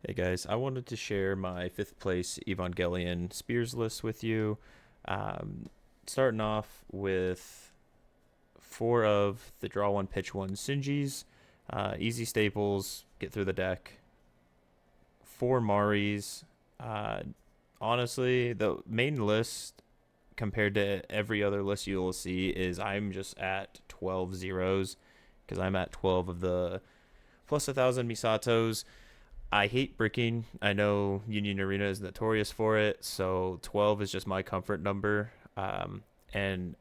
Hey guys, I wanted to share my fifth place Evangelion Spears list with you. Um, Starting off with four of the draw one, pitch one Shinjis, easy staples, get through the deck. Four Maris. Uh, Honestly, the main list compared to every other list you'll see is I'm just at 12 zeros because I'm at 12 of the plus 1,000 Misatos. I hate bricking. I know Union Arena is notorious for it, so 12 is just my comfort number. And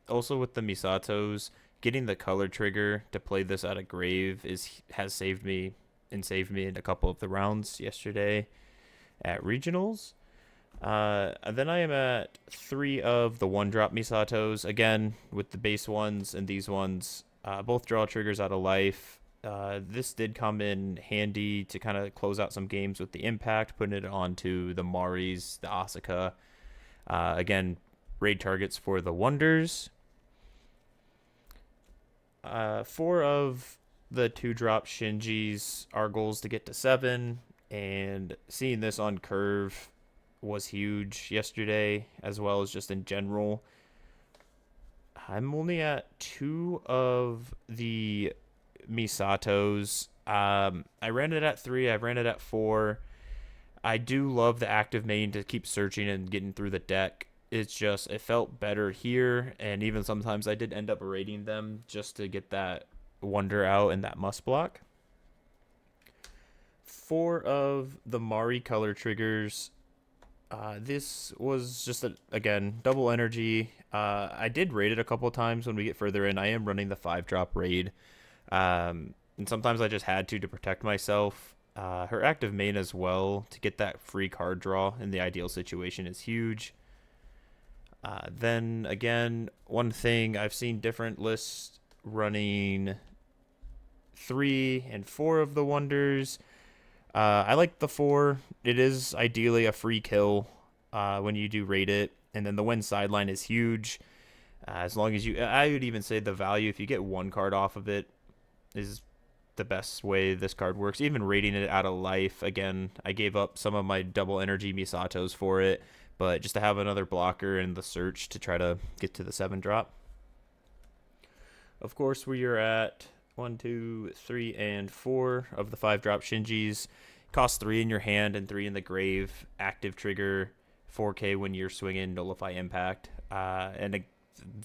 also with the Misatos, getting the color trigger to play this at a grave is has saved me in a couple of the rounds yesterday at regionals. And then I am at three of the one drop Misatos again with the base ones and these ones. Both draw triggers out of life. This did come in handy to kind of close out some games with the impact, putting it onto the Maris, the Asuka. Again, raid targets for the Wonders. Four of the two drop Shinjis, our goals to get to seven, and seeing this on curve was huge yesterday, as well as just in general. I'm only at two of the Misatos. I ran it at three. I ran it at four. I do love the active main to keep searching and getting through the deck. It's just it felt better here, and even sometimes I did end up raiding them just to get that wonder out and that must block. Four of the Mari color triggers. This was just again double energy. I did raid it a couple times when we get further in. I am running the five drop raid. And sometimes I just had to protect myself. Her active main as well to get that free card draw in the ideal situation is huge. Then again, one thing I've seen different lists running three and four of the wonders. I like the four. It is ideally a free kill when you do rate it, and then the win sideline is huge. As long as I would even say the value if you get one card off of it is the best way this card works. Even rating it out of life, again, I gave up some of my double energy Misatos for it, but just to have another blocker in the search to try to get to the seven drop. Of course, we are at one, two, three, and four of the five drop Shinjis. Cost three in your hand and three in the grave. Active trigger, 4K when you're swinging, nullify impact. And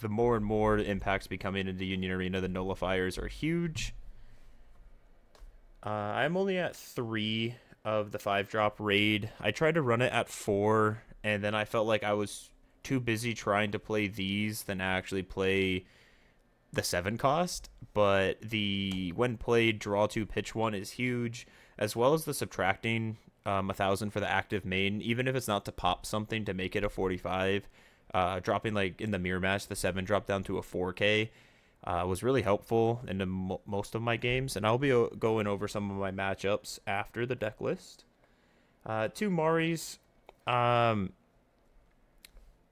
the more and more impacts becoming into Union Arena, the nullifiers are huge. I'm only at three of the five drop raid. I tried to run it at four, and then I felt like I was too busy trying to play these than actually play the seven cost. But the when played draw two pitch one is huge, as well as the subtracting 1,000 for the active main, even if it's not to pop something to make it a 45. Dropping like in the mirror match the seven drop down to a 4K was really helpful in most of my games, and I'll be going over some of my matchups after the deck list. Two Maris. Um,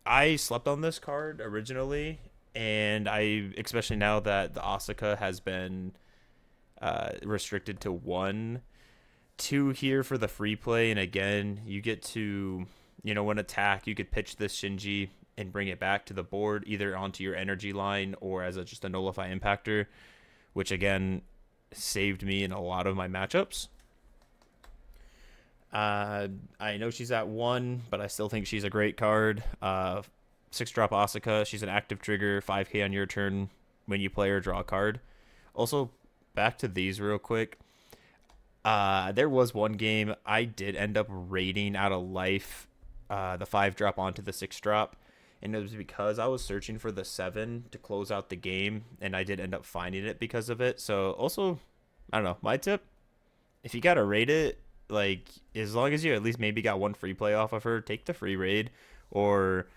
I slept on this card originally, and especially now that the Asuka has been restricted to one, two here for the free play, and again, you get to, when attack, you could pitch this Shinji and bring it back to the board, either onto your energy line or as just a nullify impactor, which again saved me in a lot of my matchups. I know she's at one, but I still think she's a great card. Six drop Asuka. She's an active trigger, 5K on your turn when you play or draw a card. Also, back to these real quick. There was one game I did end up raiding out of life the five drop onto the six drop, and it was because I was searching for the seven to close out the game, and I did end up finding it because of it. So also, I don't know, my tip, if you gotta raid it, like as long as you at least maybe got one free play off of her, take the free raid. Or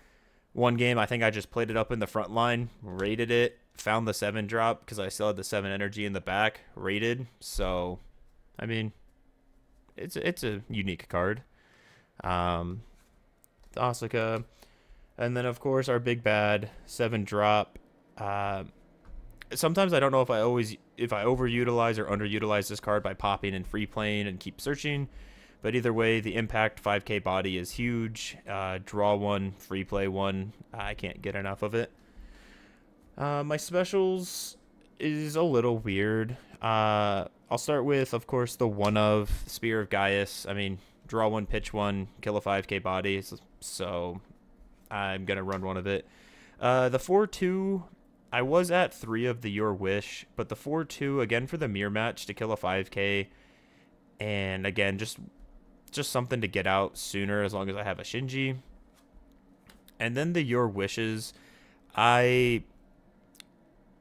one game I think I just played it up in the front line, raided it, found the seven drop because I still had the seven energy in the back, raided. So I mean, it's a unique card. um Asuka. And then of course our big bad seven drop. Sometimes I don't know if I overutilize or underutilize this card by popping and free playing and keep searching, But either way, the impact 5K body is huge. Draw one, free play one. I can't get enough of it. My specials is a little weird. I'll start with, of course, the one of Spear of Gaius. I mean, draw one, pitch one, kill a 5K body. So I'm going to run one of it. The 4-2, I was at 3 of the Your Wish, but the 4-2, again, for the mirror match to kill a 5K. And again, just something to get out sooner as long as I have a Shinji. And then the Your Wishes, I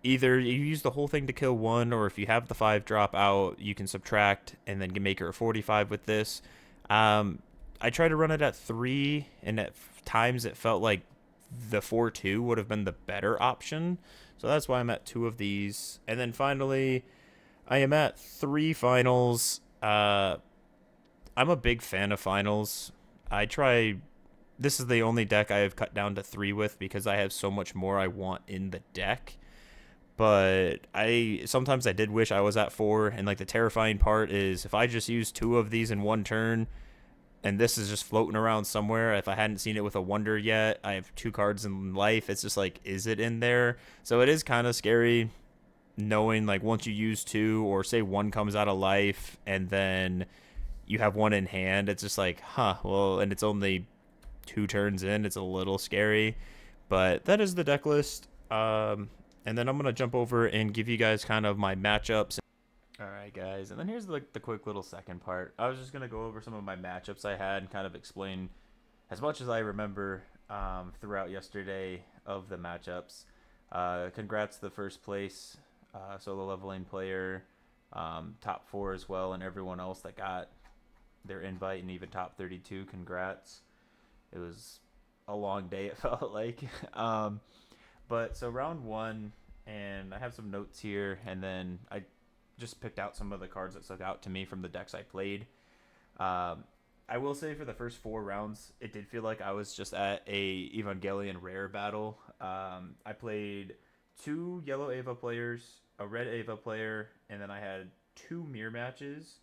either you use the whole thing to kill one, or if you have the 5 drop out, you can subtract and then make her a 45 with this. I tried to run it at 3, and at times it felt like the 4-2 would have been the better option. So that's why I'm at 2 of these. And then finally, I am at 3 finals. I'm a big fan of finals. This is the only deck I have cut down to 3 with because I have so much more I want in the deck. But sometimes I did wish I was at 4, and like the terrifying part is if I just use 2 of these in one turn, and this is just floating around somewhere. If I hadn't seen it with a wonder yet, I have 2 cards in life. It's just like, is it in there? So it is kind of scary knowing like once you use 2, or say 1 comes out of life and then you have 1 in hand, it's just like, well, and it's only 2 turns in. It's a little scary, but that is the deck list. And then I'm going to jump over and give you guys kind of my matchups. All right, guys. And then here's the quick little second part. I was just going to go over some of my matchups I had and kind of explain as much as I remember throughout yesterday of the matchups. Congrats to the first place solo leveling player, top 4 as well, and everyone else that got their invite, and even top 32. Congrats. It was a long day, it felt like. But so round 1, and I have some notes here, and then I just picked out some of the cards that stuck out to me from the decks I played. I will say for the first 4 rounds, it did feel like I was just at a Evangelion rare battle. I played 2 yellow Eva players, a red Eva player, and then I had 2 mirror matches.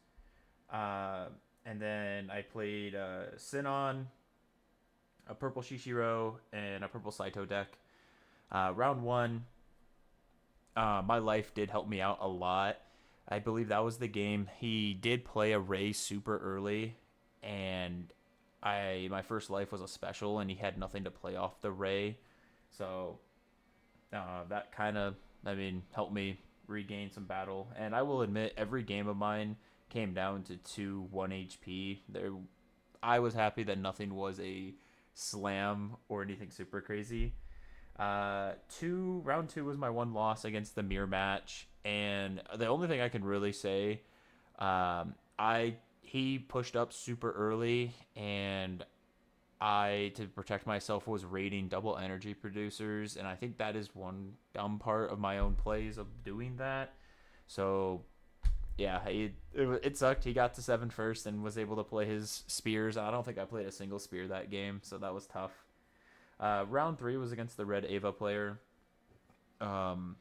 And then I played Sinon, a purple Shishiro, and a purple Saito deck. Round 1, my life did help me out a lot. I believe that was the game. He did play a Ray super early, and my first life was a special, and he had nothing to play off the Ray. So that kind of, helped me regain some battle. And I will admit, every game of mine came down to 2 1 HP. I was happy that nothing was a slam or anything super crazy. Round 2 was my 1 loss against the mirror match, and the only thing I can really say, he pushed up super early, and I, to protect myself, was raiding double energy producers, and I think that is one dumb part of my own plays of doing that. So yeah, it sucked. He got to 7 first and was able to play his spears. I don't think I played a single spear that game, so that was tough. Round 3 was against the red Eva player. And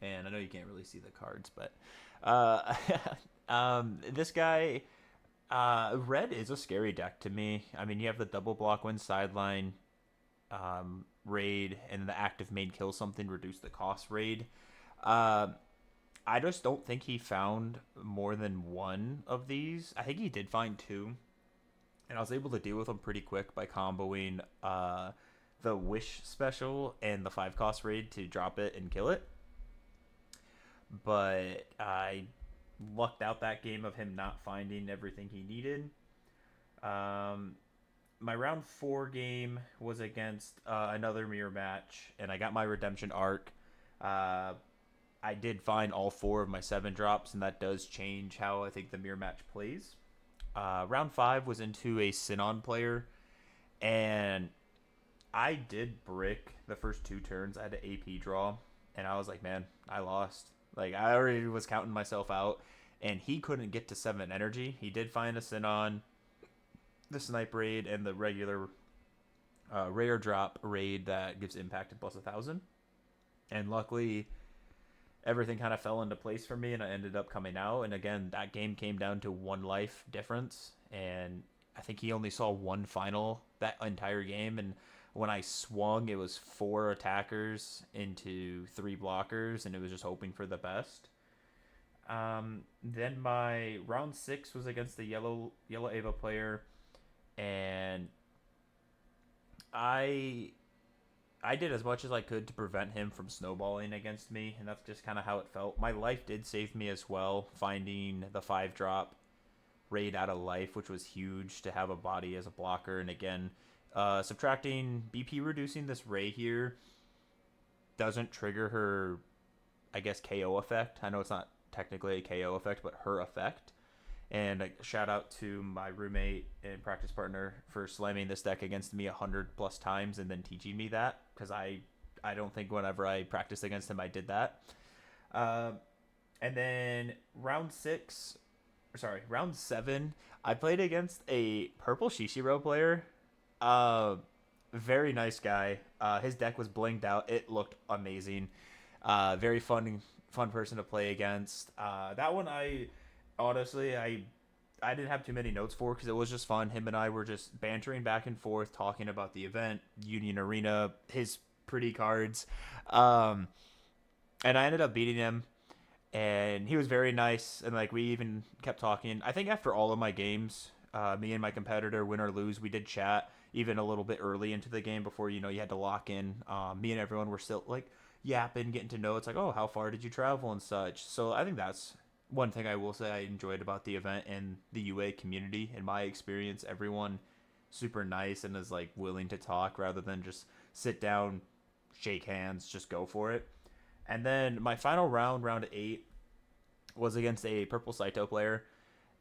I know you can't really see the cards, but this guy, red is a scary deck to me. I mean, you have the double block win sideline raid, and the active main kill something, reduce the cost raid. I just don't think he found more than 1 of these. I think he did find 2. And I was able to deal with them pretty quick by comboing the Wish special and the 5 cost raid to drop it and kill it. But I lucked out that game of him not finding everything he needed. My round 4 game was against another mirror match, and I got my redemption arc. I did find all 4 of my 7 drops, and that does change how I think the mirror match plays. Round 5 was into a Sinon player, and I did brick the first 2 turns. I had an AP draw, and I was like, man, I lost. Like, I already was counting myself out, and he couldn't get to 7 energy. He did find a Sinon, the snipe raid, and the regular rare drop raid that gives impact at plus 1,000. And luckily, everything kind of fell into place for me, and I ended up coming out. And again, that game came down to one life difference, and I think he only saw one final that entire game. And when I swung, it was four attackers into three blockers, and it was just hoping for the best. Then my round six was against the yellow Ava player, and I I did as much as I could to prevent him from snowballing against me, and that's just kind of how it felt. My life did save me as well, finding the five drop raid out of life, which was huge to have a body as a blocker. And again, subtracting BP reducing this Ray here doesn't trigger her, I guess, KO effect. I know it's not technically a KO effect, but her effect. And a shout out to my roommate and practice partner for slamming this deck against me 100 plus times and then teaching me that, because I don't think whenever I practiced against him I did that. Uh, and then round seven, I played against a purple Shishiro player. Uh, Very nice guy. His deck was blinged out. It looked amazing. Very fun person to play against. That one I honestly I didn't have too many notes for because it was just fun. Him and I were just bantering back and forth, talking about the event, Union Arena, his pretty cards, um, and I ended up beating him. And he was very nice, and like we even kept talking. I think after all of my games, me and my competitor, win or lose, we did chat even a little bit early into the game before you had to lock in. Me and everyone were still like yapping, getting to know. It's like, oh, how far did you travel and such. So I think that's one thing I will say I enjoyed about the event and the UA community. In my experience, everyone super nice and is like willing to talk rather than just sit down, shake hands, just go for it. And then my final round, round eight, was against a purple Saito player,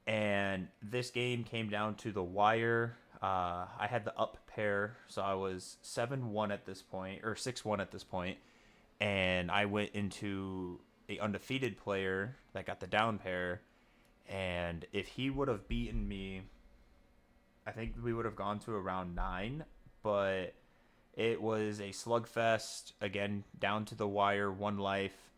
and this game came down to the wire. I had the up pair, so I was 7-1 at this point, or 6-1 at this point, and I went into a undefeated player that got the down pair. And if he would have beaten me, I think we would have gone to around nine. But it was a slugfest again, down to the wire, one life,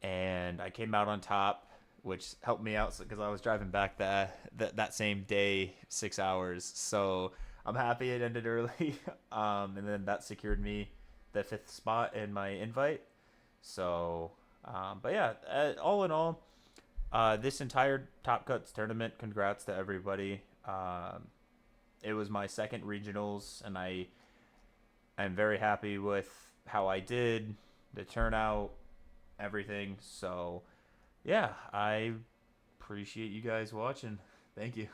and I came out on top, which helped me out because I was driving back that same day 6 hours. So I'm happy it ended early, and then that secured me the fifth spot in my invite. So, but yeah, all in all, this entire Top Cuts tournament, congrats to everybody. It was my second regionals, and I'm very happy with how I did, the turnout, everything. So, yeah, I appreciate you guys watching. Thank you.